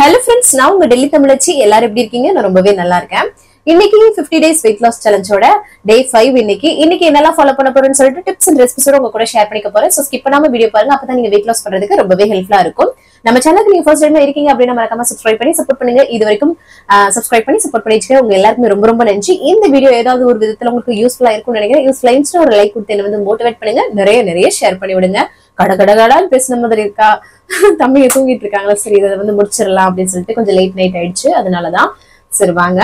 Hello friends, நான் உங்க டெல்லி தமிழச்சி. எல்லாரும் எப்படி இருக்கீங்க? நான் ரொம்பவே நல்லா இருக்கேன். இன்னைக்கு 50 days weight loss challenge ஓட day 5 இன்னைக்கு என்னெல்லாம் ஃபாலோ பண்ண போறேன்னு சொல்லிட்டு டிப்ஸ் அண்ட் ரெசிபிஸோட உங்க கூட ஷேர் பண்ணிக்க போறேன். சோ ஸ்கிப் பண்ணாம வீடியோ பாருங்க. அப்பதான் நீங்க weight loss பண்றதுக்கு ரொம்பவே ஹெல்ப்ஃபுல்லா இருக்கும். நம்ம சேனலுக்கு நீங்க ஃபர்ஸ்ட் டைம் இருக்கீங்க அப்படின்னா மறக்காம சப்ஸ்கிரைப் பண்ணி சப்போர்ட் பண்ணுங்க. இது வரைக்கும் சப்ஸ்கிரைப் பண்ணி சப்போர்ட் பண்ணிட்டு உங்க எல்லாருக்கும் ரொம்ப நன்றி. இந்த வீடியோ ஏதாவது ஒரு விதத்துல உங்களுக்கு யூஸ்ஃபுல்லா இருக்கும்னு நினைக்கிறேன். யூஸ்ஃபுல்லா இருந்துச்சுன்னா ஒரு லைக் கொடுத்து என்ன வந்து மோட்டிவேட் பண்ணுங்க. நிறைய ஷேர் பண்ணி விடுங்க. கடகடான்னு பேசின மாதிரி இருக்கா, தம்பிங்க தூங்கிட்டு இருக்காங்களா, சரி இதை வந்து முடிச்சிடலாம் அப்படின்னு சொல்லிட்டு கொஞ்சம் லேட் நைட் ஆயிடுச்சு. அதனாலதான் சரி வாங்க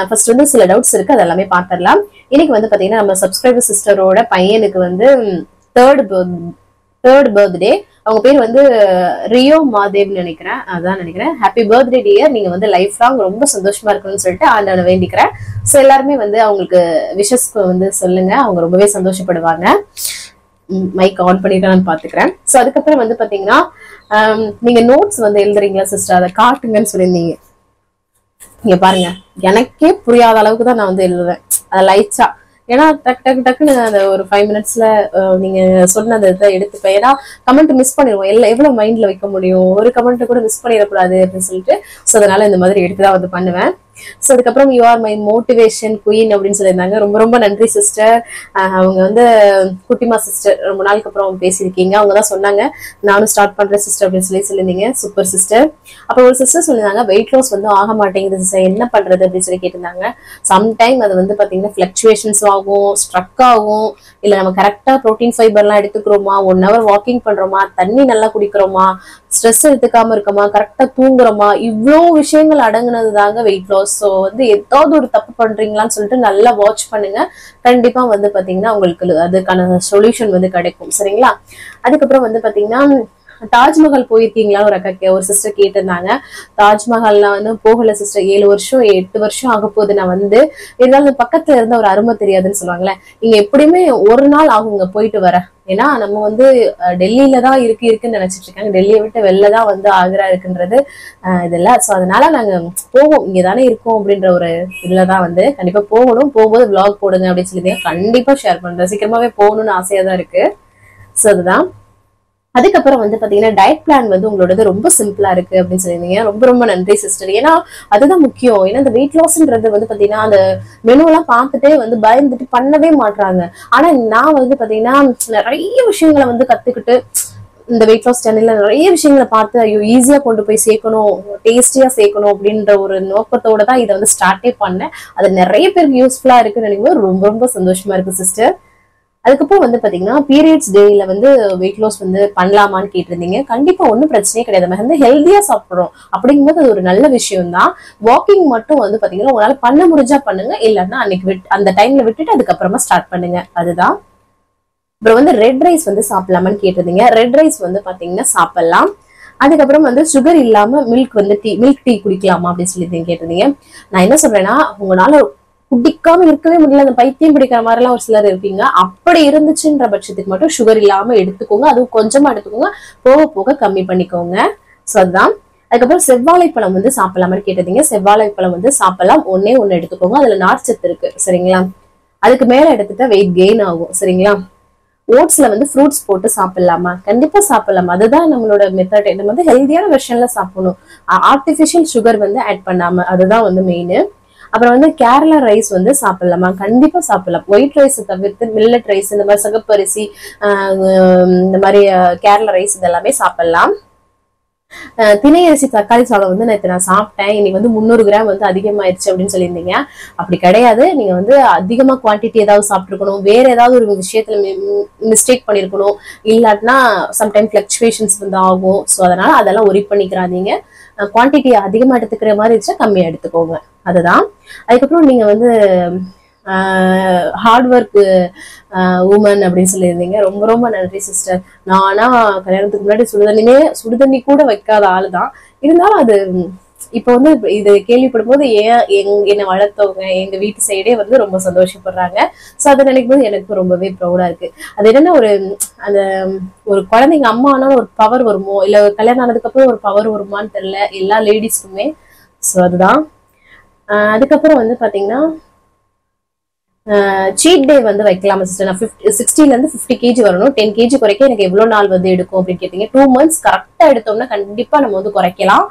ஃபர்ஸ்ட் வந்து சில டவுட்ஸ் இருக்கு, அதெல்லாமே பாத்திரலாம். இன்னைக்கு வந்து பாத்தீங்கன்னா நம்ம சப்ஸ்கிரைபர் சிஸ்டரோட பையனுக்கு வந்து தேர்ட் பர்த்டே. அவங்க பேர் வந்து ரியோ மாதேவ் நினைக்கிறேன். Happy birthday dear. நீங்க வந்து லைஃப் லாங் ரொம்ப சந்தோஷமா இருக்கணும்னு சொல்லிட்டு ஆண்டவனை வேண்டிக்கிறேன். சோ எல்லாருமே வந்து அவங்களுக்கு விஷஸ் வந்து சொல்லுங்க, அவங்க ரொம்பவே சந்தோஷப்படுவாங்க. மைக் ஆன் பண்ணிட்டு பாத்துக்கிறேன். சோ அதுக்கப்புறம் வந்து பாத்தீங்கன்னா நீங்க நோட்ஸ் வந்து எழுதுறீங்களா சிஸ்டர், அதை காட்டுங்கன்னு சொல்லியிருந்தீங்க. இங்க பாருங்க, எனக்கே புரியாத அளவுக்கு தான் நான் வந்து எழுதுவேன் அதை லைட்ஸா. ஏன்னா டக்குன்னு அந்த ஒரு 5 minutesல நீங்க சொன்ன அந்த இதை எடுத்துப்பேன். ஏன்னா கமெண்ட் மிஸ் பண்ணிடுவோம். எவ்வளவு மைண்ட்ல வைக்க முடியும், ஒரு கமெண்ட் கூட மிஸ் பண்ணிடக்கூடாது அப்படின்னு சொல்லிட்டு சோ அதனால இந்த மாதிரி எடுத்துதான் வந்து பண்ணுவேன். சோ அதுக்கப்புறம் you are my motivation queen அப்படின்னு சொல்லியிருந்தாங்க. ரொம்ப நன்றி சிஸ்டர். அவங்க வந்து குட்டிமா சிஸ்டர், ரொம்ப நாளுக்கு அப்புறம் பேசியிருக்கீங்க. அவங்கதான் சொன்னாங்க நானும் ஸ்டார்ட் பண்றேன் சிஸ்டர் அப்படின்னு சொல்லியிருந்தீங்க. Super sister. அப்புறம் ஒரு சிஸ்டர் சொல்லியிருந்தாங்க வெயிட் லாஸ் வந்து ஆக மாட்டேங்குது சிஸ்டர், என்ன பண்றது அப்படின்னு சொல்லி கேட்டிருந்தாங்க. சம்டைம் அது வந்து பாத்தீங்கன்னா பிளக்சுவேஷன்ஸ் ஆகும், ஸ்ட்ரக் ஆகும். இல்ல நம்ம கரெக்டா ப்ரோட்டீன் ஃபைபர் எல்லாம் எடுத்துக்கிறோமா, 1 hour வாக்கிங் பண்றோமா, தண்ணி நல்லா குடிக்கிறோமா, ஸ்ட்ரெஸ் எடுத்துக்காம இருக்கோமா, கரெக்டா தூங்குறோமா, இவ்வளவு விஷயங்கள் அடங்குனது தாங்க வெயிட் லாஸ். ஸோ வந்து ஏதாவது ஒரு தப்பு பண்றீங்களான்னு சொல்லிட்டு நல்லா வாட்ச் பண்ணுங்க. கண்டிப்பா வந்து பாத்தீங்கன்னா உங்களுக்கு அதுக்கான சொல்யூஷன் வந்து கிடைக்கும். சரிங்களா? அதுக்கப்புறம் வந்து பாத்தீங்கன்னா தாஜ்மஹால் போயிருக்கீங்களா ஒரு சிஸ்டர் கேட்டிருந்தாங்க. தாஜ்மஹால்லாம் வந்து போகல சிஸ்டர், 7 வருஷம் 8 வருஷம் ஆக போகுது. நான் வந்து இருந்தாலும் பக்கத்துல இருந்த ஒரு அருமை தெரியாதுன்னு சொல்லுவாங்களே, நீங்க எப்படியுமே ஒரு நாள் ஆகுங்க போயிட்டு வர. ஏன்னா நம்ம வந்து டெல்லியில தான் இருக்குன்னு நினைச்சிட்டு இருக்காங்க. டெல்லியை விட்டு வெளிலதான் வந்து ஆக்ரா இருக்குன்றது இதெல்லாம். சோ அதனால நாங்க போவோம், இங்கதானே இருக்கோம் அப்படின்ற ஒரு இதுலதான் வந்து கண்டிப்பா போகணும். போகும்போது விளாக் போடுங்க அப்படின்னு சொல்லி கண்டிப்பா ஷேர் பண்றேன். சீக்கிரமாவே போகணும்னு ஆசையா தான் இருக்கு. சோ அதுதான். அதுக்கப்புறம் வந்து பாத்தீங்கன்னா டயட் பிளான் வந்து உங்களோட ரொம்ப சிம்பிளா இருக்கு அப்படின்னு சொல்லியிருந்தீங்க. ரொம்ப நன்றி சிஸ்டர். ஏன்னா அதுதான் முக்கியம். ஏன்னா இந்த வெயிட் லாஸ்ன்றது வந்து பாத்தீங்கன்னா அந்த மெனு எல்லாம் பார்த்துட்டே வந்து பயந்துட்டு பண்ணவே மாட்டாங்க. ஆனா நான் வந்து பாத்தீங்கன்னா நிறைய விஷயங்களை வந்து கத்துக்கிட்டு இந்த வெயிட் லாஸ் சேனல்ல நிறைய விஷயங்களை பார்த்து ஐயோ ஈஸியா கொண்டு போய் சேர்க்கணும், டேஸ்டியா சேர்க்கணும் அப்படின்ற ஒரு நோக்கத்தோட தான் இதை வந்து ஸ்டார்டே பண்ணேன். அது நிறைய பேருக்கு யூஸ்ஃபுல்லா இருக்குன்னு நினைக்கும் ரொம்ப சந்தோஷமா இருக்கு சிஸ்டர். அதுக்கப்புறம் வந்து பாத்தீங்கன்னா பீரியட்ஸ் டேல வந்து வெயிட் லாஸ் வந்து பண்ணலாமான்னு கேட்டிருந்தீங்க. கண்டிப்பா ஒன்னும் பிரச்சனையே கிடையாது. நம்ம வந்து ஹெல்தியா சாப்பிடுறோம் அப்படிங்கும்போது அது ஒரு நல்ல விஷயம் தான். வாக்கிங் மட்டும் வந்து பாத்தீங்கன்னா உங்களால பண்ண முடிஞ்சா பண்ணுங்க, இல்லன்னா அன்னைக்கு அந்த டைம்ல விட்டுட்டு அதுக்கப்புறமா ஸ்டார்ட் பண்ணுங்க. அதுதான். அப்புறம் வந்து ரெட் ரைஸ் வந்து சாப்பிடலாமான்னு கேட்டிருந்தீங்க. ரெட் ரைஸ் வந்து பாத்தீங்கன்னா சாப்பிடலாம். அதுக்கப்புறம் வந்து சுகர் இல்லாம மில்க் டீ குடிக்கலாமா அப்படின்னு சொல்லி கேட்டிருந்தீங்க. நான் என்ன சொல்றேன்னா, உங்களால குடிக்காம இருக்கவே முடியல, அந்த பைத்தியம் பிடிக்கிற மாதிரி எல்லாம் ஒரு சிலர் இருப்பீங்க. அப்படி இருந்துச்சுன்ற பட்சத்துக்கு மட்டும் சுகர் இல்லாம எடுத்துக்கோங்க. அதுவும் கொஞ்சமா எடுத்துக்கோங்க, போக கம்மி பண்ணிக்கோங்க. சோ அதுதான். அதுக்கப்புறம் செவ்வாழைப்பழம் வந்து சாப்பிடலாமான்னு கேட்டீங்க. செவ்வாழைப்பழம் வந்து சாப்பிடலாம். ஒண்ணே எடுத்துக்கோங்க, அதுல நார்ச்சத்து இருக்கு. சரிங்களா? அதுக்கு மேல எடுத்துட்டா வெயிட் கெயின் ஆகும். சரிங்களா? ஓட்ஸ்ல வந்து ஃப்ரூட்ஸ் போட்டு சாப்பிடலாமா? கண்டிப்பா சாப்பிடலாம். அதுதான் நம்மளோட மெத்தட். நம்ம வந்து ஹெல்தியான வெர்ஷன்ல சாப்பிடணும், ஆர்டிபிஷியல் சுகர் வந்து ஆட் பண்ணாம. அதுதான் வந்து மெயின். அப்புறம் வந்து கேரளா ரைஸ் வந்து சாப்பிடலாமா? கண்டிப்பா சாப்பிடலாம். ஒயிட் ரைஸ் தவிர்த்து மில்லட் ரைஸ், இந்த மாதிரி சகப்பரிசி, இந்த மாதிரி கேரளா ரைஸ் இதெல்லாமே சாப்பிடலாம். திணை அரிசி தக்காளி சாதம் வந்து நேற்று நான் சாப்பிட்டேன். இன்னைக்கு வந்து 300 கிராம் வந்து அதிகமாயிருச்சு அப்படின்னு சொல்லியிருந்தீங்க. அப்படி கிடையாது. நீங்க வந்து அதிகமா குவான்டிட்டி ஏதாவது சாப்பிட்டுருக்கணும், வேற ஏதாவது ஒரு விஷயத்துல மிஸ்டேக் பண்ணிருக்கணும், இல்லாட்டினா சம்டைம் பிளக்சுவேஷன்ஸ் வந்து ஆகும். ஸோ அதனால அதெல்லாம் ஒரி பண்ணிக்கிறாதீங்க. குவான்டிட்டி அதிகமா எடுத்துக்கிற மாதிரி இருந்துச்சா கம்மியா எடுத்துக்கோங்க. அதுதான். அதுக்கப்புறம் நீங்க வந்து ஹார்ட் ஒர்க் உமன் அப்படின்னு சொல்லியிருந்தீங்க. ரொம்ப நன்றி சிஸ்டர். நானா கல்யாணத்துக்கு முன்னாடி சுடுதண்ணி கூட வைக்காத ஆளுதான். இருந்தாலும் அது இப்ப வந்து இது கேள்விப்படும் போது என்னை வளர்த்தவங்க எங்க வீட்டு சைடே வந்து ரொம்ப சந்தோஷப்படுறாங்க. சோ அதை நினைக்கும் போது எனக்கு ரொம்பவே ப்ரௌடா இருக்கு. அது என்னன்னா அந்த ஒரு குழந்தைங்க அம்மா ஆனாலும் ஒரு பவர் வருமோ, இல்ல கல்யாணம் ஆனதுக்கு அப்புறம் ஒரு பவர் வருமான்னு தெரியல எல்லா லேடிஸ்க்குமே. சோ அதுதான். அதுக்கப்புறம் வந்து பாத்தீங்கன்னா சீட் டே வந்து வைக்கலாம் சிஸ்டர். நான் 60ல இருந்து 50 கேஜி வரணும், 10 கேஜி குறைக்க எனக்கு எவ்வளவு நாள் வந்து எடுக்கும் அப்படின்னு கேட்டீங்க. 2 months கரெக்டா எடுத்தோம்னா கண்டிப்பா நம்ம வந்து குறைக்கலாம்.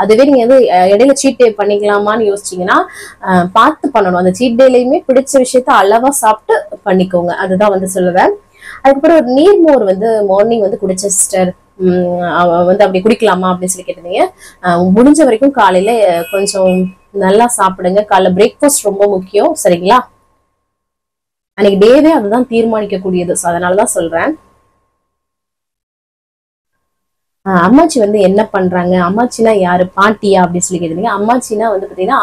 அதுவே நீங்க வந்து இடையில சீட் டே பண்ணிக்கலாமான்னு யோசிச்சீங்கன்னா பார்த்து பண்ணணும். அந்த சீட் டேலயுமே பிடிச்ச விஷயத்த அளவா சாப்பிட்டு பண்ணிக்கோங்க, அதுதான் வந்து சொல்லுவேன். அதுக்கப்புறம் ஒரு நீர்மோர் வந்து மார்னிங் வந்து குடிச்ச சிஸ்டர், வந்து அப்படி குடிக்கலாமா அப்படின்னு சொல்லி கேட்டிருந்தீங்க. முடிஞ்ச வரைக்கும் காலையில கொஞ்சம் நல்லா சாப்பிடுங்க. காலைல பிரேக்ஃபாஸ்ட் ரொம்ப முக்கியம், சரிங்களா? அன்னைக்கு டேவே அதுதான் தீர்மானிக்கக்கூடியது. அதனாலதான் சொல்றேன். அம்மாச்சி வந்து என்ன பண்றாங்க, அம்மாச்சினா யாரு, பாட்டியா அப்படின்னு சொல்லி கேட்டீங்க. அம்மாச்சினா வந்து பாத்தீங்கன்னா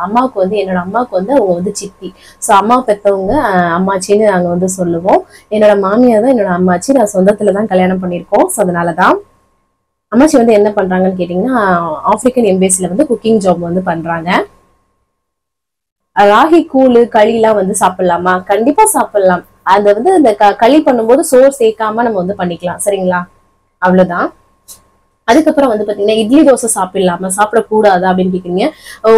அம்மாவுக்கு வந்து என்னோட அம்மாவுக்கு வந்து அவங்க வந்து சித்தி. ஸோ அம்மா பெற்றவங்க அம்மாச்சின்னு நாங்க வந்து சொல்லுவோம். என்னோட மாமியார் தான் என்னோட அம்மாச்சி. நான் சொந்தத்துலதான் கல்யாணம் பண்ணியிருக்கோம். ஸோ அதனாலதான் அம்மாச்சி வந்து என்ன பண்றாங்கன்னு கேட்டீங்கன்னா ஆப்பிரிக்கன் எம்பேசில வந்து குக்கிங் ஜாப் வந்து பண்றாங்க. ராகி கூழு களி எல்லாம் வந்து சாப்பிடலாமா? கண்டிப்பா சாப்பிடலாம். அது வந்து இந்த களி பண்ணும்போது சோறு சேர்க்காம நம்ம வந்து பண்ணிக்கலாம், சரிங்களா? அவ்வளவுதான். அதுக்கப்புறம் வந்து பாத்தீங்கன்னா இட்லி தோசை சாப்பிடலாமா, சாப்பிடக்கூடாதா அப்படின்னு கேக்குறீங்க.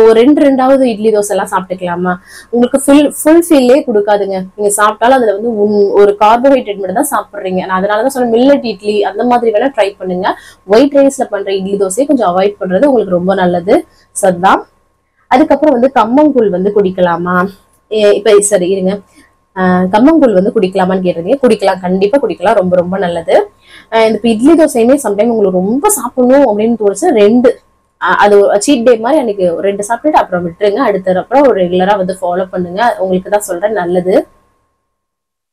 ஒரு ரெண்டாவது இட்லி தோசை எல்லாம் சாப்பிட்டுக்கலாமா? உங்களுக்கு ஃபுல் ஃபீல்லே கொடுக்காதுங்க. நீங்க சாப்பிட்டாலும் அதுல வந்து ஒரு கார்போஹைட்ரேட் மட்டும் தான் சாப்பிடுறீங்க. நான் அதனாலதான் சொன்னேன், மில்லட் இட்லி அந்த மாதிரி வேணா ட்ரை பண்ணுங்க. ஒயிட் ரைஸ்ல பண்ற இட்லி தோசையை கொஞ்சம் அவாய்ட் பண்றது உங்களுக்கு ரொம்ப நல்லது. சரிதான். அதுக்கப்புறம் வந்து கம்மங்கூழ் வந்து குடிக்கலாமா? இப்ப சரி இருங்க, கம்மங்கூழ் வந்து குடிக்கலாமான்னு கேட்டிருந்தீங்க. குடிக்கலாம், கண்டிப்பா குடிக்கலாம், ரொம்ப ரொம்ப நல்லது. இப்ப இட்லி தோசையுமே சம்டைம் உங்களுக்கு ரொம்ப சாப்பிடணும் அப்படின்னு தோணுச்சு, 2 அது சீட் டே மாதிரி அன்னைக்கு 2 சாப்பிட்டுட்டு அப்புறம் விட்டுருங்க. அப்புறம் ஒரு ரெகுலரா வந்து ஃபாலோ பண்ணுங்க, உங்களுக்கு தான் சொல்றேன், நல்லது.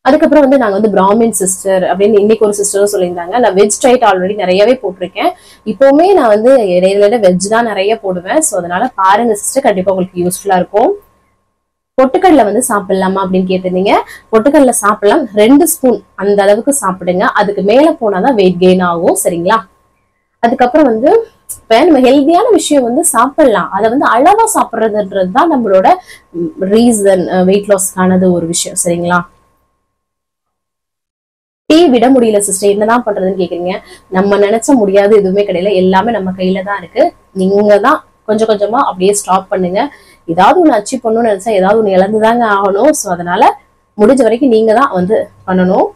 அதுக்கப்புறம் வந்து நாங்க வந்து பிராமின் சிஸ்டர் அப்படின்னு இன்னைக்கு ஒரு சிஸ்டரும் சொல்லியிருந்தாங்க. நான் வெஜ் டைட் ஆல்ரெடி நிறையவே போட்டிருக்கேன். இப்பவுமே நான் வந்து இடையில வெஜ் தான் நிறைய போடுவேன். ஸோ அதனால பாருங்க சிஸ்டர், கண்டிப்பா உங்களுக்கு யூஸ்ஃபுல்லா இருக்கும். பொட்டுக்கடலை வந்து சாப்பிடலாமா அப்படின்னு கேட்டிருந்தீங்க. பொட்டுக்கடலை சாப்பிடலாம், 2 ஸ்பூன் அந்த அளவுக்கு சாப்பிடுங்க. அதுக்கு மேல போனாதான் வெயிட் கெயின் ஆகும், சரிங்களா? அதுக்கப்புறம் வந்து இப்ப நம்ம ஹெல்தியான விஷயம் வந்து சாப்பிடலாம், அதை வந்து அளவா சாப்பிடுறதுன்றதுதான் நம்மளோட ரீசன் வெயிட் லாஸ்க்கானது ஒரு விஷயம், சரிங்களா? டீ விட முடியல சிஸ்டர், என்னதான் பண்றதுன்னு கேக்குறீங்க. நம்ம நினைச்ச முடியாது எதுவுமே கிடையாது, எல்லாமே நம்ம கையில தான் இருக்கு. நீங்க தான் கொஞ்சம் கொஞ்சமா அப்படியே ஸ்டாப் பண்ணுங்க. ஏதாவது ஒண்ணு அச்சீவ் பண்ணணும்னு நினைச்சா ஏதாவது ஒண்ணு இழந்துதாங்க ஆகணும். ஸோ அதனால முடிஞ்ச வரைக்கும் நீங்க தான் வந்து பண்ணணும்.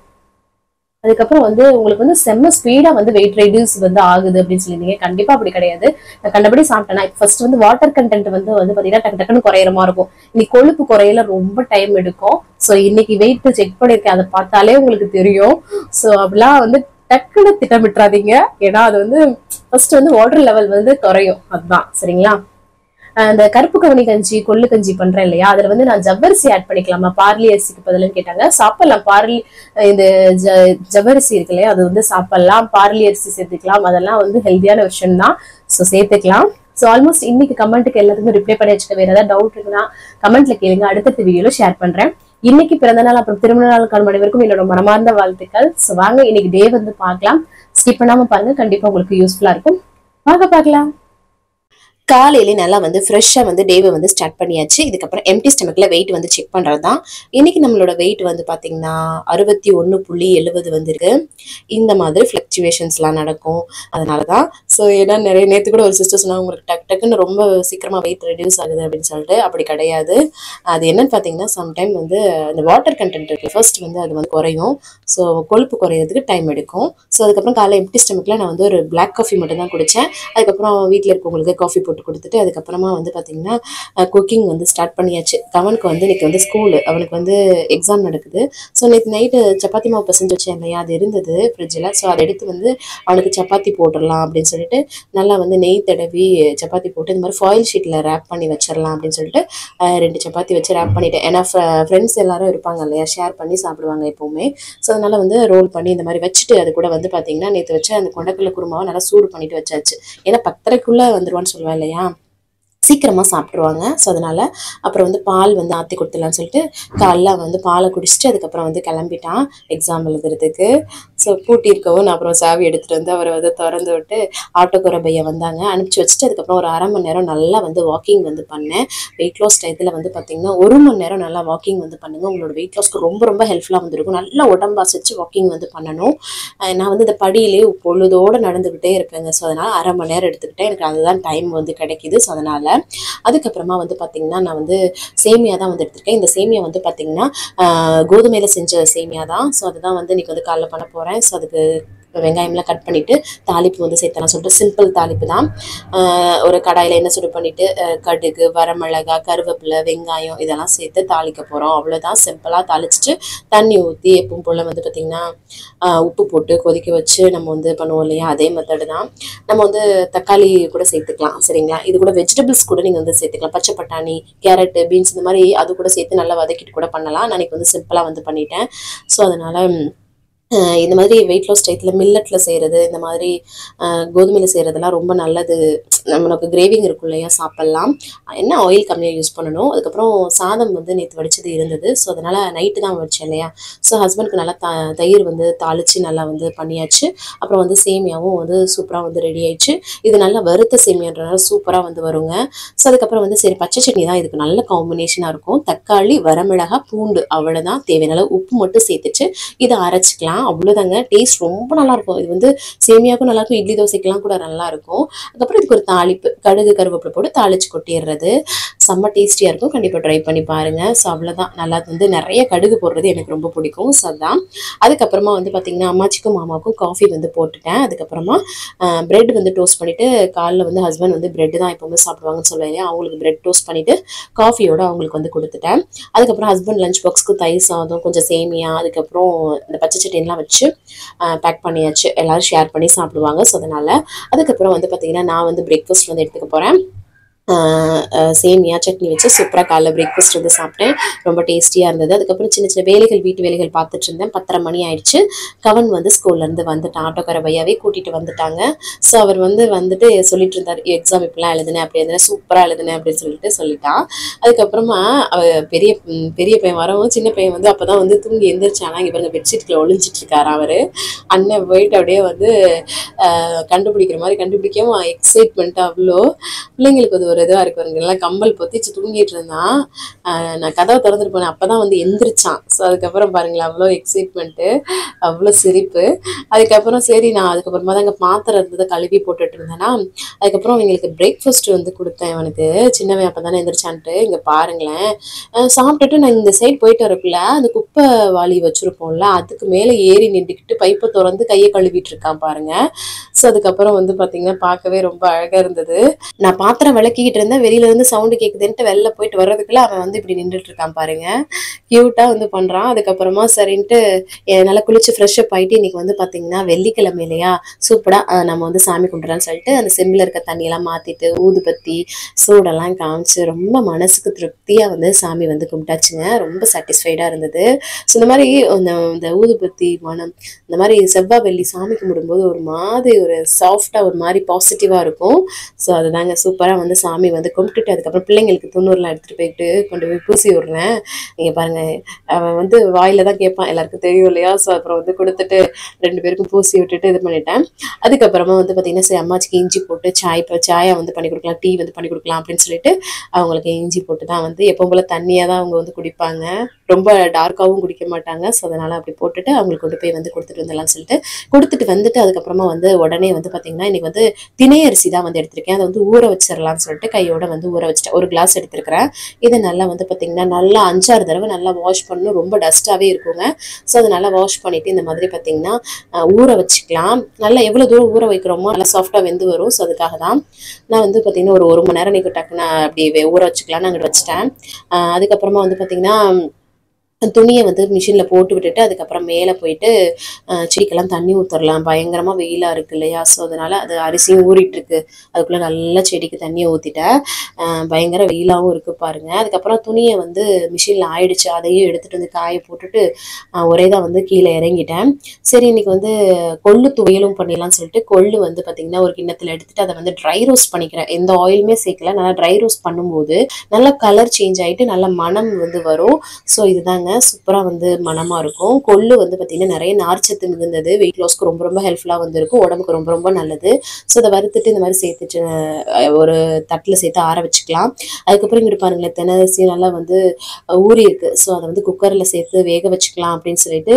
அதுக்கப்புறம் வந்து உங்களுக்கு வந்து செம்ம ஸ்பீடா வந்து வெயிட் ரெடியூஸ் வந்து ஆகுது அப்படின்னு சொல்லியிருந்தீங்க. கண்டிப்பா அப்படி கிடையாது. நான் கண்டபடி சாப்பிட்டேன்னா ஃபர்ஸ்ட் வந்து வாட்டர் கண்டென்ட் வந்து பாத்தீங்கன்னா டக்கு டக்குன்னு குறையிற மாதிரி இருக்கும். இன்னைக்கு கொழுப்பு குறையில ரொம்ப டைம் எடுக்கும். ஸோ இன்னைக்கு வெயிட் செக் பண்ணிருக்கேன், அதை பார்த்தாலே உங்களுக்கு தெரியும். ஸோ அப்படிலாம் வந்து டக்குன்னு திட்டமிட்டுறாதீங்க. ஏன்னா அது வந்து ஃபர்ஸ்ட் வந்து வாட்டர் லெவல் வந்து குறையும், அதுதான், சரிங்களா? அந்த கருப்பு கவனி கஞ்சி கொள்ளு கஞ்சி பண்றேன் இல்லையா, அதுல வந்து நான் ஜவ்வரிசி ஆட் பண்ணிக்கலாமா பார்லி அரிசிக்கு பதிலுன்னு கேட்டாங்க. சாப்பிடலாம், பார்லி இந்த ஜவ்வரிசி இருக்கு இல்லையா, அது வந்து சாப்பிடலாம். பார்லி அரிசி சேர்த்துக்கலாம், அதெல்லாம் வந்து ஹெல்தியான விஷயம் தான். ஸோ சேர்த்துக்கலாம். ஸோ ஆல்மோஸ்ட் இன்னைக்கு கமெண்ட்டுக்கு எல்லாத்துக்கும் ரிப்ளை பண்ணி வச்சுக்க. வேற ஏதாவது டவுட் இருக்குன்னா கமெண்ட்ல கேளுங்க, அடுத்த வீடியோல ஷேர் பண்றேன். இன்னைக்கு பிறந்த நாள் அப்புறம் திருமண நாளுக்கான அனைவருக்கும் என்னோட மனமார்ந்த வாழ்த்துக்கள். ஸோ வாங்க இன்னைக்கு டே வந்து பார்க்கலாம். ஸ்கிப் பண்ணாம பாருங்க, கண்டிப்பா உங்களுக்கு யூஸ்ஃபுல்லா இருக்கும். வாங்க பார்க்கலாம். காலையில நல்லா வந்து ஃப்ரெஷ்ஷாக வந்து டேவை வந்து ஸ்டார்ட் பண்ணியாச்சு. இதுக்கப்புறம் எம்டி ஸ்டமக்கில் வெயிட் வந்து செக் பண்ணுறது தான். இன்னைக்கு நம்மளோட வெயிட் வந்து பார்த்தீங்கன்னா 61.70 வந்து இருக்கு. இந்த மாதிரி ஃப்ளக்சுவேஷன்ஸ்லாம் நடக்கும், அதனால தான். ஸோ ஏன்னா நேற்று கூட ஒரு சிஸ்டர் சொன்னாங்க, உங்களுக்கு டக்குன்னு ரொம்ப சீக்கிரமாக வெயிட் ரெடியூஸ் ஆகுது அப்படின்னு சொல்லிட்டு. அப்படி கிடையாது. அது என்னன்னு பார்த்தீங்கன்னா சம்டைம் வந்து இந்த வாட்டர் கண்டென்ட் இருக்கு, ஃபர்ஸ்ட் வந்து அது வந்து குறையும். ஸோ கொழுப்பு குறையிறதுக்கு டைம் எடுக்கும். ஸோ அதுக்கப்புறம் காலையில் எம்டி ஸ்டமக்கில் நான் வந்து ஒரு பிளாக் காஃபி மட்டும் தான் குடித்தேன். அதுக்கப்புறம் வீட்டில் இருக்கவங்களுக்கு காஃபி போட்டு கொடுத்துட்டு அதுக்கப்புறமா வந்து பார்த்தீங்கன்னா குக்கிங் வந்து ஸ்டார்ட் பண்ணியாச்சு. கவனுக்கு வந்து இன்னைக்கு வந்து ஸ்கூலு, அவனுக்கு வந்து எக்ஸாம் நடக்குது. ஸோ நேற்று நைட்டு சப்பாத்தி மாவு பசஞ்சு வச்சேன் இல்லையா, அது இருந்தது ஃப்ரிட்ஜில். ஸோ அதை எடுத்து வந்து அவனுக்கு சப்பாத்தி போட்டுடலாம் அப்படின்னு சொல்லிட்டு நல்லா வந்து நெய் தடவி சப்பாத்தி போட்டு இந்த மாதிரி ஃபாயில் ஷீட்டில் ரேப் பண்ணி வச்சிடலாம் அப்படின்னு சொல்லிட்டு 2 சப்பாத்தி வச்சு ரேப் பண்ணிட்டேன். ஏன்னா ஃப்ரெண்ட்ஸ் எல்லாரும் இருப்பாங்க இல்லையா, ஷேர் பண்ணி சாப்பிடுவாங்க எப்போவுமே. ஸோ அதனால வந்து ரோல் பண்ணி இந்த மாதிரி வச்சுட்டு அது கூட வந்து பார்த்தீங்கன்னா நேற்று வச்சு அந்த கொண்டக்கடலை குருமாவை நல்லா சூடு பண்ணிட்டு வச்சாச்சு. ஏன்னா 10:30க்குள்ளே வந்துருவான்னு சொல்லுவேன் இல்லையா, சீக்கிரமாக சாப்பிட்ருவாங்க. ஸோ அதனால் அப்புறம் வந்து பால் வந்து ஆற்றி கொடுத்துடலான்னு சொல்லிட்டு காலைல வந்து பாலை குடிச்சிட்டு அதுக்கப்புறம் வந்து கிளம்பிட்டான் எக்ஸாம் எழுதுறதுக்கு. ஸோ பூட்டி இருக்கவும் நான் அப்புறம் சாவி எடுத்துகிட்டு வந்து அவரை வந்து திறந்து விட்டு ஆட்டோக்குற பையை வந்தாங்க அனுப்பிச்சி வச்சுட்டு அதுக்கப்புறம் ஒரு 1/2 மணி நேரம் நல்லா வந்து வாக்கிங் வந்து பண்ணேன். வெயிட் லாஸ் டயத்தில் வந்து பார்த்திங்கன்னா 1 மணி நேரம் நல்லா வாக்கிங் வந்து பண்ணுங்கள். உங்களோட வெயிட் லாஸ்க்கு ரொம்ப ரொம்ப ஹெல்ப்ஃபுல்லாக வந்துருக்கும். நல்லா உடம்பு அசைச்சு வாக்கிங் வந்து பண்ணணும். நான் வந்து இந்த படியிலே பொழுதோடு நடந்துக்கிட்டே இருப்பேங்க. ஸோ அதனால் 1/2 மணி நேரம் எடுத்துக்கிட்டேன். எனக்கு அதுதான் டைம் வந்து கிடைக்கிது. ஸோ அதனால் அதுக்கப்புறமா வந்து பார்த்தீங்கன்னா நான் வந்து சேமியா தான் வந்து எடுத்திருக்கேன். இந்த சேமியா வந்து பார்த்தீங்கன்னா கோதுமையில செஞ்ச சேமியா தான். ஸோ அதுதான் வந்து இன்னைக்கு வந்து காலைல பண்ண போகிறேன். ஸோ அதுக்கு வெங்காயம்லாம் கட் பண்ணிவிட்டு தாளிப்பு வந்து சேர்த்தலாம் சொல்லிட்டு சிம்பிள் தாளிப்பு தான். ஒரு கடாயில் எண்ணெய் சுடு பண்ணிவிட்டு கடுகு, வரமிளகா, கருவேப்பிலை, வெங்காயம் இதெல்லாம் சேர்த்து தாளிக்க போகிறோம். அவ்வளோதான், சிம்பிளாக தாளிச்சிட்டு தண்ணி ஊற்றி எப்பவும் போல் வந்து பார்த்திங்கன்னா உப்பு போட்டு கொதிக்க வச்சு நம்ம வந்து பண்ணுவோம் இல்லையா, அதே மெத்தடு தான். நம்ம வந்து தக்காளி கூட சேர்த்துக்கலாம் சரிங்களா. இது கூட வெஜிடபிள்ஸ் கூட நீங்கள் வந்து சேர்த்துக்கலாம். பச்சை பட்டாணி, கேரட்டு, பீன்ஸ் இந்த மாதிரி அது கூட சேர்த்து நல்லா வதக்கிட்டு கூட பண்ணலாம். நான் இன்னைக்கு வந்து சிம்பிளாக வந்து பண்ணிட்டேன். ஸோ அதனால் இந்த மாதிரி வெயிட் லாஸ் டயத்தில் மில்லட்டில் செய்கிறது, இந்த மாதிரி கோதுமையில் செய்கிறதெல்லாம் ரொம்ப நல்லது. நம்மளுக்கு கிரேவிங் இருக்கும் இல்லையா, சாப்பிட்லாம். என்ன ஆயில் கம்மியாக யூஸ் பண்ணணும். அதுக்கப்புறம் சாதம் வந்து நேற்று வடிச்சது இருந்தது. ஸோ அதனால் நைட்டு தான் வச்சேன் இல்லையா. ஸோ ஹஸ்பண்டுக்கு நல்லா தயிர் வந்து தாளித்து நல்லா வந்து பண்ணியாச்சு. அப்புறம் வந்து சேமியாவும் வந்து சூப்பராக வந்து ரெடி ஆயிடுச்சு. இது நல்லா வறுத்த சேமியான்றனால சூப்பராக வந்து வருங்க. ஸோ அதுக்கப்புறம் வந்து சரி பச்சை சட்னி தான் இதுக்கு நல்ல காம்பினேஷனாக இருக்கும். தக்காளி, வரமிளகா, பூண்டு அவ்வளோதான். தேவையான உப்பு மட்டும் சேர்த்துட்டு இதை அரைச்சிக்கலாம். அவ்வளோதாங்க. டேஸ்ட் ரொம்ப நல்லாயிருக்கும். இது வந்து சேமியாவுக்கும் நல்லாயிருக்கும், இட்லி தோசைக்கெல்லாம் கூட நல்லாயிருக்கும். அதுக்கப்புறம் இதுக்கு ஒரு தாளிப்பு, கடுகு கருவேப்பிலை போட்டு தாளிச்சு கொட்டிடுறது. செம்ம டேஸ்டியாக இருக்கும். கண்டிப்பாக ட்ரை பண்ணி பாருங்கள். ஸோ அவ்வளோதான். நல்லா வந்து நிறைய கடுகு போடுறது எனக்கு ரொம்ப பிடிக்கும். ஸோ அதுதான். அதுக்கப்புறமா வந்து பார்த்திங்கன்னா அம்மாச்சிக்கும் மாமாவுக்கும் காஃபி வந்து போட்டுட்டேன். அதுக்கப்புறமா பிரெட் வந்து டோஸ்ட் பண்ணிவிட்டு, காலைல வந்து ஹஸ்பண்ட் வந்து பிரெட் தான் எப்போவுமே சாப்பிடுவாங்கன்னு சொல்லுவேன். அவங்களுக்கு பிரெட் டோஸ்ட் பண்ணிவிட்டு காஃபியோடு அவங்களுக்கு வந்து கொடுத்துட்டேன். அதுக்கப்புறம் ஹஸ்பண்ட் லஞ்ச் பாக்ஸ்க்கு தயிர் சாதம், கொஞ்சம் சேமியா, அதுக்கப்புறம் இந்த பச்சை சட்னிலாம் வச்சு பேக் பண்ணியாச்சு. எல்லோரும் ஷேர் பண்ணி சாப்பிடுவாங்க. ஸோ அதனால் அதுக்கப்புறம் வந்து பார்த்திங்கன்னா நான் வந்து பிரேக்ஃபாஸ்ட் வந்து எடுத்துக்க போகிறேன். சேமியா சட்னி வச்சு சூப்பராக காலைல பிரேக்ஃபாஸ்ட் வந்து சாப்பிட்டேன். ரொம்ப டேஸ்டியாக இருந்தது. அதுக்கப்புறம் சின்ன சின்ன வேலைகள், வீட்டு வேலைகள் பார்த்துட்டு இருந்தேன். 10:30 மணி ஆயிடுச்சு. கவன் வந்து ஸ்கூல்லேருந்து வந்துட்டான். ஆட்டோக்கார பையாவே கூட்டிகிட்டு வந்துட்டாங்க. ஸோ அவர் வந்துட்டு சொல்லிட்டு இருந்தார், எக்ஸாம் இப்படிலாம் எழுதுனேன், அப்படி எழுதுனேன், சூப்பராக எழுதுனேன் அப்படின்னு சொல்லிட்டான். அதுக்கப்புறமா பெரிய பெரிய பையன் வரவும் சின்ன பையன் வந்து அப்போ தான் வந்து தூங்கி எந்திரிச்சானா. இங்கே பாருங்க பெட்ஷீட்டில் ஒளிஞ்சிட்டு இருக்காரு அவர். அண்ணன் போயிட்டு அப்படியே வந்து கண்டுபிடிக்கிற மாதிரி கண்டுபிடிக்கவும் எக்ஸைட்மெண்ட்டாக அவ்வளோ. பிள்ளைங்களுக்கு அது ஒரு இதுவாக இருக்கு பாருங்க. எல்லாம் கம்பல் பொத்திச்சு தூங்கிட்டு இருந்தான். நான் கதவை திறந்துட்டு போனேன். அப்போ தான் வந்து எந்திரிச்சான். ஸோ அதுக்கப்புறம் பாருங்களேன் அவ்வளோ எக்ஸைட்மெண்ட்டு, அவ்வளோ சிரிப்பு. அதுக்கப்புறம் சரி நான் அதுக்கப்புறமா தான் இங்கே பாத்திரம் இருந்ததை கழுவி போட்டுட்டு இருந்தேன்னா, அதுக்கப்புறம் அவங்களுக்கு பிரேக்ஃபாஸ்ட் வந்து கொடுத்தேன். அவனுக்கு சின்னவன் அப்போ தானே எந்திரிச்சான்ட்டு. இங்கே பாருங்களேன், சாப்பிட்டுட்டு நான் இந்த சைடு போயிட்டு வரக்குள்ள அந்த குப்பை வாளி வச்சுருப்போம்ல, அதுக்கு மேலே ஏறி நின்றுக்கிட்டு பைப்பை திறந்து கையை கழுவிட்டு இருக்கான் பாருங்க. ஸோ அதுக்கப்புறம் வந்து பார்த்தீங்கன்னா பார்க்கவே ரொம்ப அழகாக இருந்தது. நான் பாத்திரம் விளக்கிக்கிட்டு இருந்தேன், வெளியில இருந்து சவுண்டு கேட்குதுன்ட்டு வெளில போயிட்டு வர்றதுக்குள்ள அவன் வந்து இப்படி நின்றுட்டு இருக்கான் பாருங்க. கியூட்டா வந்து பண்றான். அதுக்கப்புறமா சரின்ட்டு நல்லா குளிச்சு ஃப்ரெஷ் அப் ஆயிட்டு இன்னைக்கு வந்து பாத்தீங்கன்னா வெள்ளிக்கிழமை இல்லையா, சூப்பரா நம்ம வந்து சாமி கும்பிட்றான்னு சொல்லிட்டு அந்த செம்பில் இருக்க தண்ணியெல்லாம் மாத்திட்டு ஊதுபத்தி சூடெல்லாம் காமிச்சு ரொம்ப மனசுக்கு திருப்தியா வந்து சாமி வந்து கும்பிட்டாச்சுங்க. ரொம்ப சாட்டிஸ்ஃபைடா இருந்தது. ஸோ இந்த மாதிரி இந்த ஊதுபத்தி மனம், இந்த மாதிரி செவ்வாய் வெள்ளி சாமி கும்பிடும்போது ஒரு மாதிரி ஒரு சாஃப்டா ஒரு மாதிரி பாசிட்டிவா இருக்கும். ஸோ அதுதாங்க சூப்பராக வந்து சாமி வந்து கும்பிட்டுட்டு அதுக்கப்புறம் பிள்ளைங்களுக்கு துண்ணூறுலாம் எடுத்துகிட்டு போயிட்டு கொண்டு போய் பூசி விட்றேன். நீங்கள் பாருங்கள், அவன் வந்து வாயில் தான் கேட்பான், எல்லாருக்கும் தெரியும் இல்லையா. ஸோ அப்புறம் வந்து கொடுத்துட்டு 2 பேருக்கும் பூசி விட்டுட்டு இது பண்ணிட்டேன். அதுக்கப்புறமா வந்து பார்த்திங்கன்னா சரி அம்மாச்சிக்கு இஞ்சி போட்டு சாயை வந்து பண்ணி கொடுக்கலாம், டீ வந்து பண்ணி கொடுக்கலாம் அப்படின்னு சொல்லிட்டு அவங்களுக்கு இஞ்சி போட்டு தான் வந்து எப்பவும் போல் தண்ணியாக தான் அவங்க வந்து குடிப்பாங்க. ரொம்ப டார்க்காகவும் குடிக்க மாட்டாங்க. ஸோ அதனால் அப்படி போட்டுட்டு அவங்களுக்கு கொண்டு போய் வந்து கொடுத்துட்டு வந்துடலாம்னு சொல்லிட்டு கொடுத்துட்டு வந்துட்டு அதுக்கப்புறமா வந்து உடனே வந்து பார்த்திங்கன்னா இன்றைக்கி வந்து திணை அரிசி தான் வந்து எடுத்திருக்கேன். அதை வந்து ஊற வச்சிடலாம்னு சொல்லிட்டு கையோட வந்து ஊற வச்சுட்டேன். ஒரு கிளாஸ் எடுத்துருக்கிறேன். இதை நல்லா வந்து பார்த்திங்கன்னா நல்லா 5-6 தடவை நல்லா வாஷ் பண்ணணும். ரொம்ப டஸ்ட்டாகவே இருக்குங்க. ஸோ அதை நல்லா வாஷ் பண்ணிவிட்டு இந்த மாதிரி பார்த்திங்கன்னா ஊற வச்சுக்கலாம். நல்லா எவ்வளோ தூரம் ஊற வைக்கிறோமோ நல்லா சாஃப்டாக வெந்து வரும். ஸோ அதுக்காக தான் நான் வந்து பார்த்திங்கன்னா ஒரு 1 மணி நேரம் நீங்கள் டக்குன்னு அப்படி ஊற வச்சுக்கலாம்னு அங்கே வச்சுட்டேன். அதுக்கப்புறமா வந்து பார்த்திங்கன்னா துணியை வந்து மிஷினில் போட்டு விட்டுட்டு அதுக்கப்புறம் மேலே போயிட்டு செடிக்கெல்லாம் தண்ணி ஊற்றிடலாம். பயங்கரமாக வெயிலாக இருக்குது இல்லையா. ஸோ அதனால் அது அரிசியும் ஊறிட்டுருக்கு. அதுக்குள்ளே நல்லா செடிக்கு தண்ணியை ஊற்றிட்டேன். பயங்கர வெயிலாகவும் இருக்குது பாருங்கள். அதுக்கப்புறம் துணியை வந்து மிஷினில் ஆயிடுச்சு, அதையும் எடுத்துகிட்டு வந்து காய போட்டுட்டு ஒரே தான் வந்து கீழே இறங்கிட்டேன். சரி இன்றைக்கி வந்து கொள்ளு துவையலும் பண்ணிடலாம்னு சொல்லிட்டு கொள்ளு வந்து பார்த்திங்கன்னா ஒரு கிண்ணத்தில் எடுத்துகிட்டு அதை வந்து ட்ரை ரோஸ்ட் பண்ணிக்கிறேன். எந்த ஆயிலுமே சேர்க்கல. நல்லா ட்ரை ரோஸ்ட் பண்ணும்போது நல்லா கலர் சேஞ்ச் ஆகிட்டு நல்ல மனம் வந்து வரும். ஸோ இதுதாங்க எடுத்துக்கிட்டேங்க. சூப்பரா வந்து மணமா இருக்கும். கொள்ளு வந்து பார்த்தீங்கன்னா நிறைய நார்ச்சத்து மிகுந்தது. வெயிட் லாஸ்க்கு ரொம்ப ரொம்ப ஹெல்ப்ஃபுல்லா வந்து இருக்கும். உடம்புக்கு ரொம்ப ரொம்ப நல்லது. ஸோ இதை வறுத்துட்டு இந்த மாதிரி சேர்த்துட்டு ஒரு தட்டில் சேர்த்து ஆற வச்சுக்கலாம். அதுக்கப்புறம் இங்கிட்டு பாருங்களேன், தென்னரசி நல்லா வந்து ஊறி இருக்கு. ஸோ அதை வந்து குக்கரில் சேர்த்து வேக வச்சுக்கலாம் அப்படின்னு சொல்லிட்டு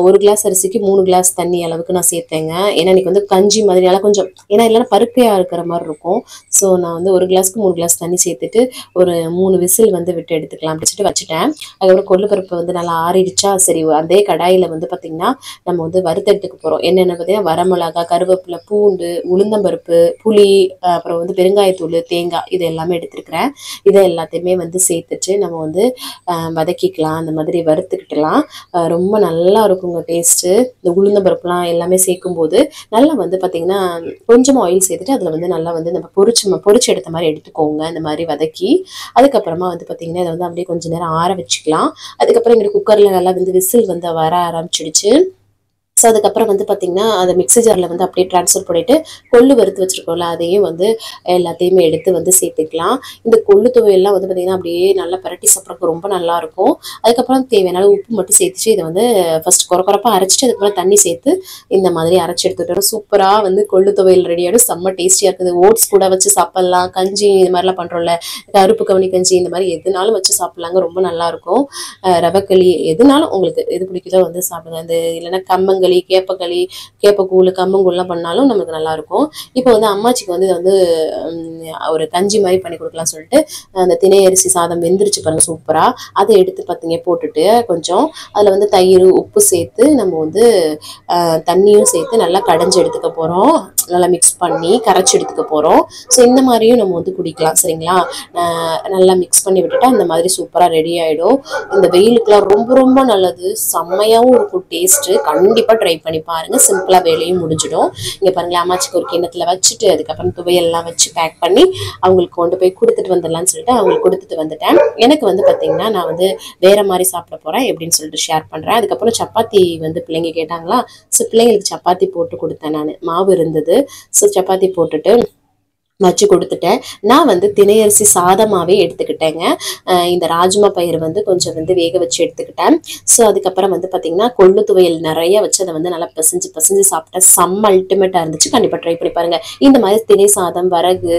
1 கிளாஸ் அரிசிக்கு 3 கிளாஸ் தண்ணி அளவுக்கு நான் சேர்த்தேங்க. ஏன்னா இன்னைக்கு வந்து கஞ்சி மாதிரி நல்லா கொஞ்சம், ஏன்னா இல்லைன்னா பருக்கையா இருக்கிற மாதிரி இருக்கும். ஸோ நான் வந்து 1 கிளாஸ்க்கு 3 கிளாஸ் தண்ணி சேர்த்துட்டு ஒரு 3 விசில் வந்து விட்டு எடுத்துக்கலாம் அப்படின்னு வச்சுட்டேன். அதுக்கப்புறம் கொள்ளு பருப்பு வந்து நல்லா ஆறிடுச்சா, சரி அதே கடாயில வந்து பார்த்தீங்கன்னா நம்ம வந்து வறுத்தெடுத்துக்க போகிறோம். என்னென்ன பார்த்தீங்கன்னா வரமிளகா, கருவேப்பிலை, பூண்டு, உளுந்தம்பருப்பு, புளி, அப்புறம் வந்து பெருங்காயத்தூள், தேங்காய், இது எல்லாமே எடுத்துருக்கிறேன். இதை எல்லாத்தையுமே வந்து சேர்த்துட்டு நம்ம வந்து வதக்கிக்கலாம். அந்த மாதிரி வறுத்துக்கிட்டலாம். ரொம்ப நல்லா இருக்குங்க டேஸ்ட்டு. இந்த உளுந்தம்பருப்புலாம் எல்லாமே சேர்க்கும்போது நல்லா வந்து பார்த்தீங்கன்னா கொஞ்சமாக ஆயில் சேர்த்துட்டு அதில் வந்து நல்லா வந்து நம்ம பொரிச்சு எடுத்த மாதிரி எடுத்துக்கோங்க. இந்த மாதிரி வதக்கி அதுக்கப்புறமா வந்து பார்த்தீங்கன்னா இதை வந்து அப்படியே கொஞ்சம் நேரம் ஆற வச்சுக்கலாம். அதுக்கப்புறம் எங்களுக்கு குக்கரில் நல்லா வந்து விசில் வந்து வர ஆரம்பிச்சிடுச்சு. ஸோ அதுக்கப்புறம் வந்து பார்த்தீங்கன்னா அதை மிக்ஸி ஜாரில் வந்து அப்படியே ட்ரான்ஸ்ஃபர் பண்ணிவிட்டு கொள்ளு வறுத்து வச்சுருக்கோம்ல அதையும் வந்து எல்லாத்தையுமே எடுத்து வந்து சேர்த்துக்கலாம். இந்த கொள்ளு துவையெல்லாம் வந்து பார்த்திங்கன்னா அப்படியே நல்லா பரட்டி சாப்பிட்றதுக்கு ரொம்ப நல்லாயிருக்கும். அதுக்கப்புறம் தேவையான உப்பு மட்டும் சேர்த்துச்சு இதை வந்து ஃபஸ்ட் குறப்பாக அரைச்சிட்டு அதுக்கப்புறம் தண்ணி சேர்த்து இந்த மாதிரி அரைச்சி எடுத்துக்கிட்டோம். சூப்பராக வந்து கொள்ளு துவையல் ரெடி ஆகிடும். செம்ம டேஸ்டியாக இருக்குது. ஓட்ஸ் கூட வச்சு சாப்பிட்லாம். கஞ்சி இது மாதிரிலாம் பண்ணுறோம்ல, கருப்பு கவனி கஞ்சி, இந்த மாதிரி எதுனாலும் வச்சு சாப்பிட்லாங்க. ரொம்ப நல்லாயிருக்கும். ரவைக்களி எதுனாலும் உங்களுக்கு எது பிடிக்குதோ வந்து சாப்பிடுங்க. இந்த இல்லைன்னா கம்மங்களி, கேப்பக்களி, கேப்பக்கூழ், கம்மங்கூழ்லாம் பண்ணாலும் நமக்கு நல்லாயிருக்கும். இப்போ வந்து அம்மாச்சிக்கு வந்து இதை வந்து ஒரு கஞ்சி மாதிரி பண்ணி கொடுக்கலாம் சொல்லிட்டு அந்த திணை அரிசி சாதம் வெந்துருச்சு பாருங்க சூப்பராக. அதை எடுத்து பார்த்தீங்க போட்டுட்டு கொஞ்சம் அதில் வந்து தயிர், உப்பு சேர்த்து நம்ம வந்து தண்ணியும் சேர்த்து நல்லா கடைஞ்சி எடுத்துக்க போகிறோம். நல்லா மிக்ஸ் பண்ணி கரைச்சி எடுத்துக்க போகிறோம். ஸோ இந்த மாதிரியும் நம்ம வந்து குடிக்கலாம். சரிங்களா? நல்லா மிக்ஸ் பண்ணி விட்டுட்டா இந்த மாதிரி சூப்பராக ரெடி ஆகிடும். இந்த வெயிலுக்குலாம் ரொம்ப ரொம்ப நல்லது. செம்மையாகவும் இருக்கும் டேஸ்ட்டு. கண்டிப்பாக ட்ரை பண்ணி பாருங்கள். சிம்பிளாக வேலையும் முடிஞ்சிடும். இங்கே பாருங்களேன், அம்மாச்சிக்கு ஒரு கிண்ணத்தில் வச்சுட்டு அதுக்கப்புறம் துவையெல்லாம் வச்சு பேக் பண்ணி அவங்களுக்கு கொண்டு போய் கொடுத்துட்டு வந்துடலான்னு சொல்லிட்டு அவங்களுக்கு கொடுத்துட்டு வந்துட்டேன். எனக்கு வந்து பார்த்தீங்கன்னா நான் வந்து வேறு மாதிரி சாப்பிட போகிறேன் எப்படின்னு சொல்லிட்டு ஷேர் பண்ணுறேன். அதுக்கப்புறம் சப்பாத்தி வந்து பிள்ளைங்க கேட்டாங்களா, ஸோ பிள்ளைங்களுக்கு சப்பாத்தி போட்டு கொடுத்தேன். நான் மாவு இருந்தது. ஸோ சப்பாத்தி போட்டுட்டு வச்சு கொடுத்துட்டேன். நான் வந்து திணையரிசி சாதமாகவே எடுத்துக்கிட்டேங்க. இந்த ராஜ்மா பயிர் வந்து கொஞ்சம் வந்து வேக வச்சு எடுத்துக்கிட்டேன். ஸோ அதுக்கப்புறம் வந்து பார்த்தீங்கன்னா கொள்ளு துவையல் நிறைய வச்சு அதை வந்து நல்லா பசைஞ்சு சாப்பிட்டேன். செம்ம அல்டிமேட்டாக இருந்துச்சு. கண்டிப்பாக ட்ரை பண்ணி பாருங்கள். இந்த மாதிரி திணை சாதம், வரகு,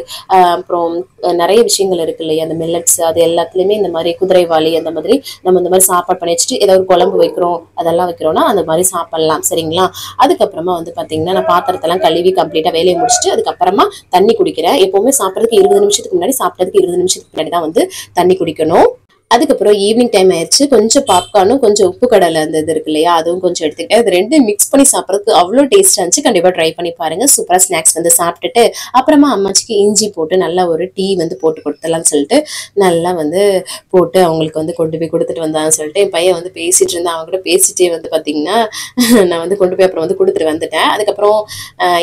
அப்புறம் நிறைய விஷயங்கள் இருக்கு இல்லையா, அந்த மில்லட்ஸ், அது எல்லாத்துலேயுமே இந்த மாதிரி குதிரைவாளி அந்த மாதிரி நம்ம இந்த மாதிரி சாப்பாடு பண்ணி வச்சுட்டு ஏதாவது ஒரு குழம்பு வைக்கிறோம் அதெல்லாம் வைக்கிறோம்னா அந்த மாதிரி சாப்பிட்லாம். சரிங்களா? அதுக்கப்புறமா வந்து பார்த்தீங்கன்னா நான் பாத்திரத்தெல்லாம் கழுவி கம்ப்ளீட்டாக வேலையை முடிச்சுட்டு அதுக்கப்புறமா தண்ணி குடிக்கிறேன். எப்பவுமே சாப்பிட்றதுக்கு 20 நிமிஷத்துக்கு முன்னாடி, சாப்பிட்றதுக்கு 20 நிமிஷத்துக்கு முன்னாடி தான் வந்து தண்ணி குடிக்கணும். அதுக்கப்புறம் ஈவினிங் டைம் ஆயிடுச்சு. கொஞ்சம் பாப்கார்னும் கொஞ்சம் உப்பு கடலை அந்த இது இருக்கு இல்லையா, அதுவும் கொஞ்சம் எடுத்துக்கிட்டேன். அது ரெண்டும் மிக்ஸ் பண்ணி சாப்பிட்றதுக்கு அவ்வளோ டேஸ்ட்டாக இருந்துச்சு. கண்டிப்பாக ட்ரை பண்ணி பாருங்க. சூப்பராக ஸ்நாக்ஸ் வந்து சாப்பிட்டுட்டு அப்புறமா அம்மாச்சிக்கு இஞ்சி போட்டு நல்லா ஒரு டீ வந்து போட்டு கொடுத்துடலாம்னு சொல்லிட்டு நல்லா வந்து போட்டு அவங்களுக்கு வந்து கொண்டு போய் கொடுத்துட்டு வந்தான்னு சொல்லிட்டு என் பையன் வந்து பேசிட்டு இருந்தான். அவங்ககிட்ட பேசிட்டே வந்து பார்த்தீங்கன்னா நான் வந்து கொண்டு போய் அப்புறம் வந்து கொடுத்துட்டு வந்துட்டேன். அதுக்கப்புறம்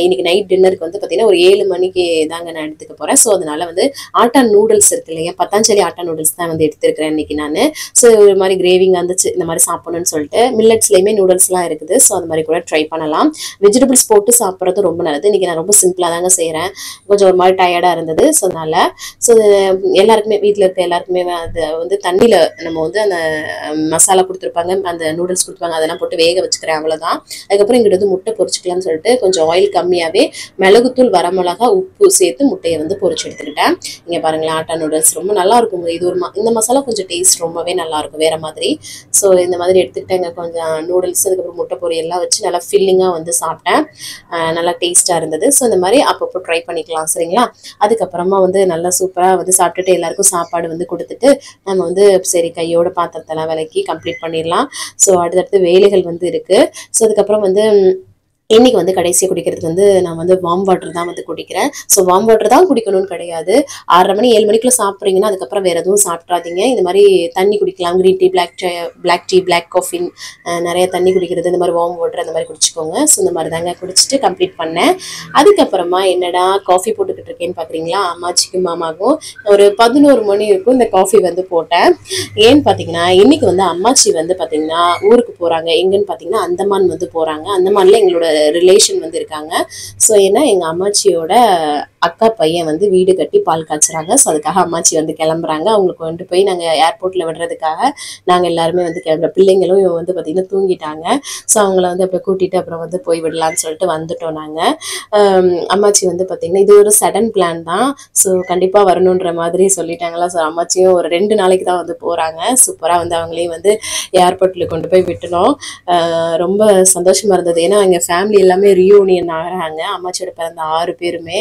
இன்னைக்கு நைட் டின்னருக்கு வந்து பார்த்தீங்கன்னா ஒரு 7 மணிக்கு தாங்க நான் எடுத்துக்க போகிறேன். ஸோ அதனால வந்து ஆட்டா நூடுல்ஸ் இருக்கு இல்லையா, பத்தாஞ்சலி ஆட்டா நூடுல்ஸ் தான் வந்து எடுத்துருக்கிறேன் இன்னைக்கு நான். ஸோ ஒரு மாதிரி கிரேவிங் வந்துச்சு இந்த மாதிரி சாப்பிடணும்னு சொல்லிட்டு. மில்லட்ஸ்லையுமே நூடுல்ஸ்லாம் இருக்குது. ஸோ அந்த மாதிரி கூட ட்ரை பண்ணலாம். வெஜிடபிள்ஸ் போட்டு சாப்பிட்றது ரொம்ப நல்லது. இன்னைக்கு நான் ரொம்ப சிம்பிளாக தாங்க செய்கிறேன். கொஞ்சம் ஒரு மாதிரி டயர்டாக இருந்தது. ஸோ அதனால எல்லாருக்குமே வீட்டில் இருக்க எல்லாருக்குமே அது வந்து தண்ணியில் நம்ம வந்து அந்த மசாலா கொடுத்துருப்பாங்க, அந்த நூடுல்ஸ் கொடுத்துருப்பாங்க, அதெல்லாம் போட்டு வேக வச்சுக்கிறேன். அவ்வளோதான். அதுக்கப்புறம் இங்கிட்ட வந்து முட்டை பொரிச்சிக்கலாம்னு சொல்லிட்டு கொஞ்சம் ஆயில் கம்மியாகவே மிளகுத்தூள், வரமிளகா, உப்பு சேர்த்து முட்டையை வந்து பொரிச்சு எடுத்துக்கிட்டேன். இங்கே பாருங்களேன், ஆட்டா நூடுல்ஸ் ரொம்ப நல்லா இருக்கும். இது ஒரு இந்த மசாலா கொஞ்சம் டேஸ்ட் ரொம்பவே நல்லா இருக்கும் வேற மாதிரி. ஸோ இந்த மாதிரி எடுத்துக்கிட்டேங்க. கொஞ்சம் நூடுல்ஸ் அதுக்கப்புறம் முட்டை பொரியெல்லாம் வச்சு நல்லா ஃபில்லிங்காக வந்து சாப்பிட்டேன். நல்லா டேஸ்ட்டாக இருந்தது. ஸோ இந்த மாதிரி அப்பப்போ ட்ரை பண்ணிக்கலாம். சரிங்களா? அதுக்கப்புறமா வந்து நல்லா சூப்பராக வந்து சாப்பிட்டுட்டு எல்லாருக்கும் சாப்பாடு வந்து கொடுத்துட்டு நம்ம வந்து சரி கையோட பாத்திரத்தெல்லாம் விலக்கி கம்ப்ளீட் பண்ணிடலாம். ஸோ அடுத்தடுத்து வேலைகள் வந்து இருக்கு. ஸோ அதுக்கப்புறம் வந்து இன்னைக்கு வந்து கடைசியாக குடிக்கிறதுக்கு வந்து நான் வந்து வார்ம் வாட்டர் தான் வந்து குடிக்கிறேன். ஸோ வார்ம் வாட்டர் தான் குடிக்கணும்னு கிடையாது. 6:30 மணி 7 மணிக்குள்ள சாப்பிட்றீங்கன்னா அதுக்கப்புறம் வேற எதுவும் சாப்பிட்றாதீங்க. இந்த மாதிரி தண்ணி குடிக்கலாம். Green tea, black tea, black coffee, நிறைய தண்ணி குடிக்கிறது, இந்த மாதிரி வார்ம் வாட்டர் அந்த மாதிரி குடிச்சிக்கோங்க. ஸோ இந்த மாதிரி தாங்க குடிச்சிட்டு கம்ப்ளீட் பண்ணேன். அதுக்கப்புறமா என்னடா காஃபி போட்டுக்கிட்டு இருக்கேன்னு பார்க்குறீங்களா, அம்மாச்சிக்கும் மாமாவுக்கும் ஒரு 11 மணி இருக்கும் இந்த காஃபி வந்து போட்டேன். ஏன்னு பார்த்தீங்கன்னா இன்னைக்கு வந்து அம்மாச்சி வந்து பார்த்தீங்கன்னா ஊருக்கு போகிறாங்க. எங்கன்னு பார்த்தீங்கன்னா அந்தமான் வந்து போகிறாங்க. அந்தமான்ல எங்களோட ரிலேஷன் வந்து இருக்காங்க. ஸோ ஏன்னா எங்கள் அம்மாச்சியோட அக்கா பையன் வந்து வீடு கட்டி பால் காய்ச்சுறாங்க. ஸோ அதுக்காக அம்மாச்சி வந்து கிளம்புறாங்க. அவங்களுக்கு கொண்டு போய் நாங்கள் ஏர்போர்ட்டில் விடுறதுக்காக நாங்கள் எல்லாருமே வந்து கிளம்புற பிள்ளைங்களும் இவங்க வந்து பார்த்திங்கன்னா தூங்கிட்டாங்க. ஸோ அவங்கள வந்து அப்போ கூட்டிகிட்டு அப்புறம் வந்து போய் விடலான்னு சொல்லிட்டு வந்துட்டோம் நாங்கள். அம்மாச்சி வந்து பார்த்திங்கன்னா இது ஒரு சடன் பிளான் தான். ஸோ கண்டிப்பாக வரணுன்ற மாதிரி சொல்லிட்டாங்களா. ஸோ அம்மாச்சியும் ஒரு 2 நாளைக்கு தான் வந்து போகிறாங்க. சூப்பராக வந்து அவங்களையும் வந்து ஏர்போர்ட்டில் கொண்டு போய் விட்டுனோம். ரொம்ப சந்தோஷமாக இருந்தது. ஏன்னா எங்கள் ஃபேமிலி எல்லாமே ரீயூனியன் ஆகிறாங்க. அம்மாச்சியோட பிறந்த 6 பேருமே.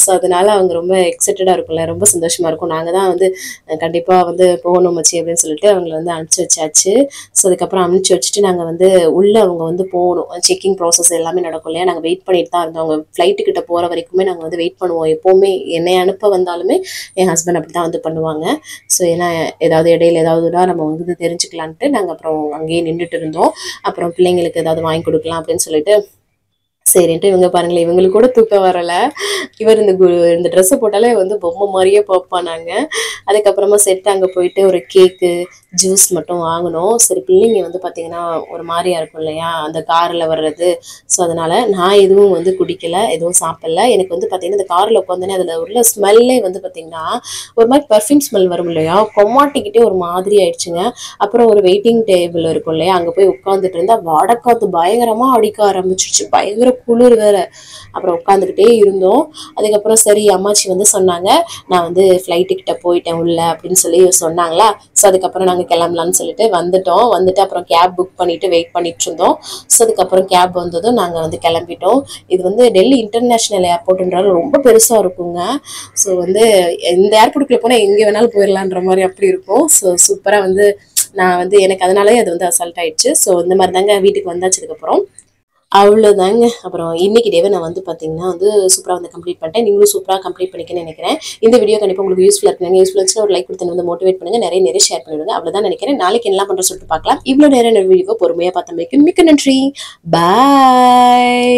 ஸோ அதனால அவங்க ரொம்ப எக்ஸைட்டடாக இருக்கும்ல, ரொம்ப சந்தோஷமாக இருக்கும். நாங்கள் தான் வந்து கண்டிப்பாக வந்து போகணும் மச்சி அப்படின்னு சொல்லிட்டு அவங்கள வந்து அனுப்பிச்சி வச்சாச்சு. ஸோ அதுக்கப்புறம் அனுப்பிச்சி வச்சுட்டு நாங்கள் வந்து உள்ளே அவங்க வந்து போகணும். செக்கிங் ப்ராசஸ் எல்லாமே நடக்கும் இல்லையா. நாங்கள் வெயிட் பண்ணிட்டு தான் இருந்தோம். அவங்க ஃப்ளைட்டுக்கிட்ட போகிற வரைக்குமே நாங்கள் வந்து வெயிட் பண்ணுவோம். எப்போவுமே என்னை அனுப்ப வந்தாலுமே என் ஹஸ்பண்ட் அப்படி தான் வந்து பண்ணுவாங்க. ஸோ ஏன்னா ஏதாவது இடையில ஏதாவதுனா நம்ம வந்து தெரிஞ்சுக்கலான்ட்டு நாங்கள் அப்புறம் அங்கேயே நின்றுட்டு இருந்தோம். அப்புறம் பிள்ளைங்களுக்கு ஏதாவது வாங்கி கொடுக்கலாம் அப்படின்னு சொல்லிட்டு சரின்ட்டு இவங்க பாருங்களேன், இவங்களுக்கு கூட தூக்கம் வரலை. இவர் இந்த ட்ரெஸ்ஸை போட்டாலே வந்து பொம்மை மாதிரியே பார்ப்பானாங்க. அதுக்கப்புறமா செட்டு அங்கே போயிட்டு ஒரு கேக்கு ஜூஸ் மட்டும் வாங்கினோம். சரி பிள்ளைங்க வந்து பார்த்திங்கன்னா ஒரு மாதிரியா இருக்கும் இல்லையா அந்த காரில் வர்றது. ஸோ அதனால் நான் எதுவும் வந்து குடிக்கலை, எதுவும் சாப்பிடல. எனக்கு வந்து பார்த்திங்கன்னா இந்த காரில் உட்காந்தோன்னே அதில் உள்ள ஸ்மெல்லே வந்து பார்த்திங்கன்னா ஒரு மாதிரி பர்ஃப்யூம் ஸ்மெல் வரும் இல்லையா, கொமாட்டிக்கிட்டே ஒரு மாதிரி ஆயிடுச்சுங்க. அப்புறம் ஒரு வெயிட்டிங் டேபிள் இருக்கும் இல்லையா, அங்கே போய் உட்காந்துட்டு இருந்தால் வடக்காத்து பயங்கரமாக அடிக்க ஆரம்பிச்சிருச்சு. பயங்கர குளிர் வேற. அப்புறம் உட்காந்துக்கிட்டே இருந்தோம். அதுக்கப்புறம் சரி அம்மாச்சி வந்து சொன்னாங்க, நான் வந்து ஃப்ளைட்டு கிட்ட போயிட்டேன் உள்ள அப்படின்னு சொல்லி சொன்னாங்களா. ஸோ அதுக்கப்புறம் நாங்கள் கிளம்பலான்னு சொல்லிட்டு வந்துட்டோம். வந்துட்டு அப்புறம் கேப் புக் பண்ணிட்டு வெயிட் பண்ணிட்டு இருந்தோம். ஸோ அதுக்கப்புறம் கேப் வந்ததும் நாங்கள் வந்து கிளம்பிட்டோம். இது வந்து டெல்லி இன்டர்நேஷ்னல் ஏர்போர்ட்ன்றாலும் ரொம்ப பெருசாக இருக்குங்க. ஸோ வந்து இந்த ஏர்போர்ட்டுக்குள்ளே போனால் எங்கே வேணாலும் போயிடலான்ற மாதிரி அப்படி இருக்கும். ஸோ சூப்பராக வந்து நான் வந்து எனக்கு அதனாலே அது வந்து அசால்ட் ஆயிடுச்சு. ஸோ இந்த மாதிரி தாங்க வீட்டுக்கு வந்தாச்சதுக்கப்புறம் அவ்வளோதாங்க. அப்புறம் இன்னைக்கு டேவை நான் வந்து பார்த்தீங்கன்னா வந்து சூப்பராக வந்து கம்ப்ளீட் பண்ணிட்டேன். நீங்களும் சூப்பராக கம்ப்ளீட் பண்ணிக்கன்னு நினைக்கிறேன். இந்த வீடியோ கண்டிப்பாக உங்களுக்கு யூஸ்ஃபுல்லாக இருக்குங்க. யூஸ்ஃபுல்லாக இருந்துச்சுன்னா ஒரு லைக் கொடுத்து வந்து மோட்டிவேட் பண்ணுங்க. நிறைய ஷேர் பண்ணிவிடுங்க. அவ்வளோதான் நினைக்கிறேன். நாளைக்கு என்ன பண்ணுற சொல்லிட்டு பார்க்கலாம். இவ்வளோ நேரம் வீடியோ பொறுமையாக பார்த்தமைக்கு மிக்க நன்றி. பாய்.